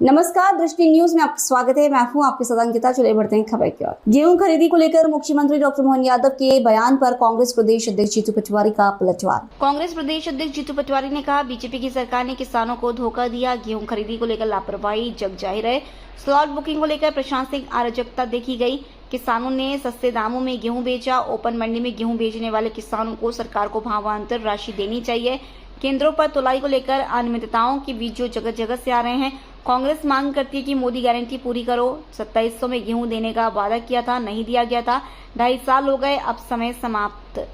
नमस्कार, दृष्टि न्यूज में आपका स्वागत है। मैं हूं आपके साथ अंकिता। चले बढ़ते हैं खबर की ओर। गेहूं खरीदी को लेकर मुख्यमंत्री डॉक्टर मोहन यादव के बयान पर कांग्रेस प्रदेश अध्यक्ष जीतू पटवारी का पलटवार। कांग्रेस प्रदेश अध्यक्ष जीतू पटवारी ने कहा, बीजेपी की सरकार ने किसानों को धोखा दिया। गेहूं खरीदी को लेकर लापरवाही जग जाहिर है। स्लॉट बुकिंग को लेकर प्रशासनिक अराजकता देखी गई। किसानों ने सस्ते दामों में गेहूं बेचा। ओपन मंडी में गेहूं बेचने वाले किसानों को सरकार को भावांतर राशि देनी चाहिए। केंद्रों पर तुलाई को लेकर अनियमितताओं के बीच जो जगह जगह से आ रहे हैं, कांग्रेस मांग करती है कि मोदी गारंटी पूरी करो। 2700 में गेहूं देने का वादा किया था, नहीं दिया गया था। 2.5 साल हो गए, अब समय समाप्त।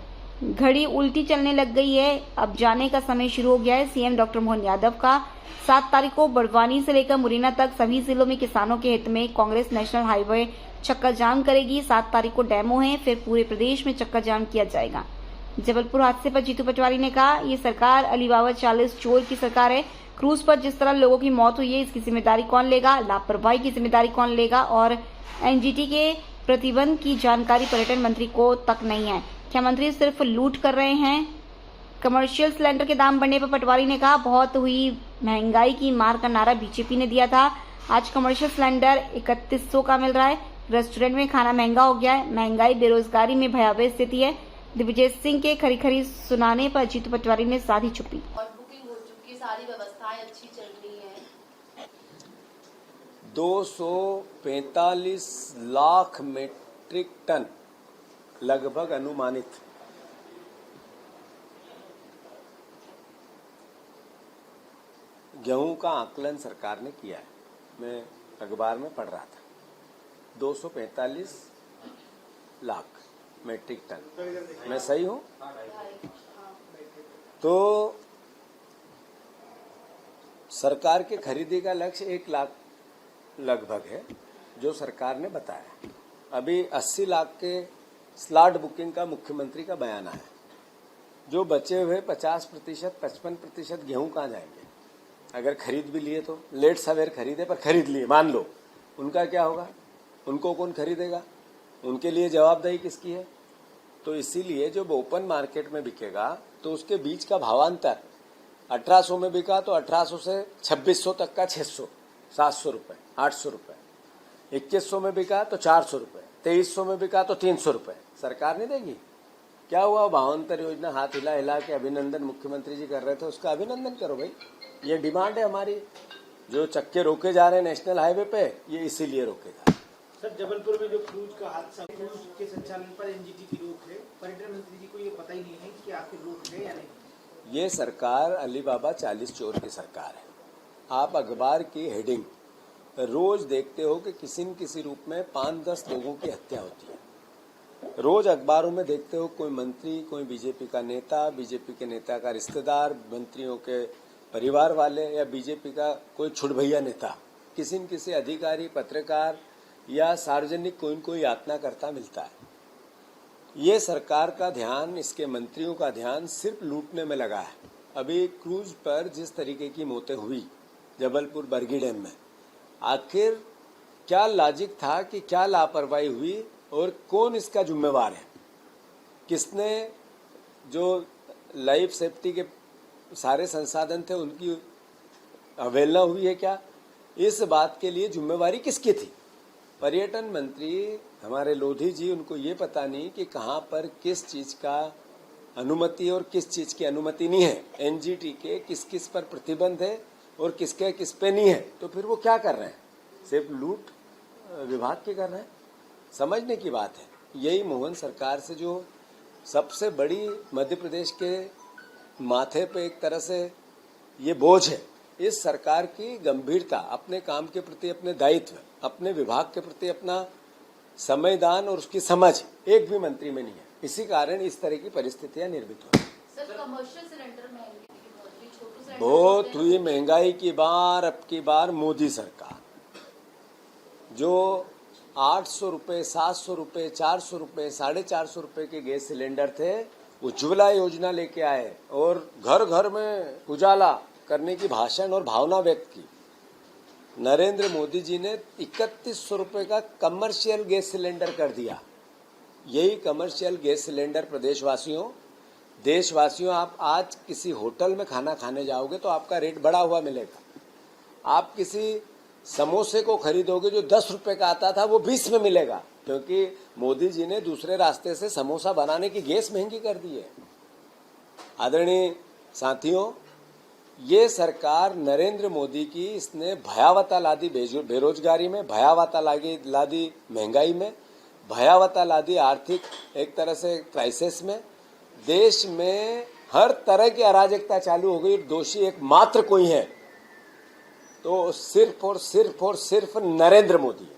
घड़ी उल्टी चलने लग गई है, अब जाने का समय शुरू हो गया है। सीएम डॉक्टर मोहन यादव का 7 तारीख को बड़वानी से लेकर मुरैना तक सभी जिलों में किसानों के हित में कांग्रेस नेशनल हाईवे चक्का जाम करेगी। 7 तारीख को डेमो है, फिर पूरे प्रदेश में चक्का जाम किया जाएगा। जबलपुर हादसे पर जीतू पटवारी ने कहा, ये सरकार अलीबाबा 40 चोर की सरकार है। क्रूज पर जिस तरह लोगों की मौत हुई है, इसकी जिम्मेदारी कौन लेगा? लापरवाही की जिम्मेदारी कौन लेगा? और एनजीटी के प्रतिबंध की जानकारी पर्यटन मंत्री को तक नहीं है। क्या मंत्री सिर्फ लूट कर रहे हैं? कमर्शियल सिलेंडर के दाम बढ़ने पर पटवारी ने कहा, बहुत हुई महंगाई की मार का नारा बीजेपी ने दिया था। आज कमर्शियल सिलेंडर 3100 का मिल रहा है। रेस्टोरेंट में खाना महंगा हो गया है। महंगाई, बेरोजगारी में भयावह स्थिति है। दिग्विजय सिंह के खरी सुनाने पर जीतू पटवारी ने साधी चुप्पी। और बुकिंग हो चुकी है, सारी व्यवस्थाएं अच्छी चल रही हैं। 245 लाख मीट्रिक टन लगभग अनुमानित गेहूं का आकलन सरकार ने किया है। मैं अखबार में पढ़ रहा था, 245 लाख मीट्रिक टन। मैं सही हूं? तो सरकार के खरीदी का लक्ष्य 1 लाख लगभग है, जो सरकार ने बताया। अभी 80 लाख के स्लॉट बुकिंग का मुख्यमंत्री का बयान आया। जो बचे हुए 50%, 55% गेहूं कहाँ जाएंगे? अगर खरीद भी लिए तो लेट सवेर खरीदे, पर खरीद लिए, मान लो, उनका क्या होगा? उनको कौन खरीदेगा? उनके लिए जवाबदेही किसकी है? तो इसीलिए जब ओपन मार्केट में बिकेगा तो उसके बीच का भावांतर 1800 में बिका तो 1800 से 2600 तक का 600, 700 रुपए, 800 रुपए। 2100 में बिका तो 400 रुपए, 2300 में बिका तो 300 रुपए। सरकार नहीं देगी? क्या हुआ? भावांतर योजना हाथ हिला हिला के अभिनंदन मुख्यमंत्री जी कर रहे थे, उसका अभिनंदन करो भाई। ये डिमांड है हमारी। जो चक्के रोके जा रहे हैं नेशनल हाईवे पे, ये इसीलिए रोके जा रहे हैं। सर, जबलपुर में जो क्रूज का हादसा, क्रूज के संचालन पर एनजीटी की रोक है। पर्यटन मंत्री जी को ये पता ही नहीं है कि आखिर रोक है या नहीं। ये सरकार अलीबाबा 40 चोर की सरकार है। आप अखबार की हेडिंग रोज देखते हो कि किसी न किसी रूप में 5-10 लोगों की हत्या होती है। रोज अखबारों में देखते हो कोई मंत्री, कोई बीजेपी का नेता, बीजेपी के नेता का रिश्तेदार, मंत्रियों के परिवार वाले, या बीजेपी का कोई छुटभैया नेता, किसी न किसी अधिकारी, पत्रकार या सार्वजनिक कोई न कोई यातना करता मिलता है। ये सरकार का ध्यान, इसके मंत्रियों का ध्यान सिर्फ लूटने में लगा है। अभी क्रूज पर जिस तरीके की मौतें हुई जबलपुर बरगी डैम में, आखिर क्या लॉजिक था कि क्या लापरवाही हुई और कौन इसका जिम्मेवार है? किसने, जो लाइफ सेफ्टी के सारे संसाधन थे उनकी अवहेलना हुई है क्या? इस बात के लिए जिम्मेवारी किसकी थी? पर्यटन मंत्री हमारे लोधी जी, उनको ये पता नहीं कि कहां पर किस चीज का अनुमति और किस चीज की अनुमति नहीं है। एनजीटी के किस किस पर प्रतिबंध है और किसके किस पे नहीं है। तो फिर वो क्या कर रहे हैं? सिर्फ लूट विभाग के कर रहे हैं? समझने की बात है। यही मोहन सरकार से जो सबसे बड़ी मध्य प्रदेश के माथे पे एक तरह से ये बोझ है। इस सरकार की गंभीरता, अपने काम के प्रति अपने दायित्व, अपने विभाग के प्रति अपना समयदान और उसकी समझ एक भी मंत्री में नहीं है। इसी कारण इस तरह की परिस्थितियां निर्मित हुई। सर, कमर्शियल सिलेंडर बहुत हुई महंगाई की बार, अब की बार मोदी सरकार, जो 800 रुपए, 700 रुपए, 400 रुपए, 450 रुपए के गैस सिलेंडर थे, उज्ज्वला योजना लेके आए और घर घर में उजाला करने की भाषण और भावना व्यक्त की। नरेंद्र मोदी जी ने 3100 रुपए का कमर्शियल गैस सिलेंडर कर दिया। यही कमर्शियल गैस सिलेंडर प्रदेशवासियों, देशवासियों, आप आज किसी होटल में खाना खाने जाओगे तो आपका रेट बढ़ा हुआ मिलेगा। आप किसी समोसे को खरीदोगे जो 10 रुपए का आता था वो 20 में मिलेगा, क्योंकि मोदी जी ने दूसरे रास्ते से समोसा बनाने की गैस महंगी कर दी है। आदरणीय साथियों, ये सरकार नरेंद्र मोदी की, इसने भयावता ला दी बेरोजगारी में, भयावता ला दी महंगाई में, भयावता ला दी आर्थिक एक तरह से क्राइसिस में। देश में हर तरह की अराजकता चालू हो गई। दोषी एकमात्र कोई है तो सिर्फ और सिर्फ नरेंद्र मोदी है।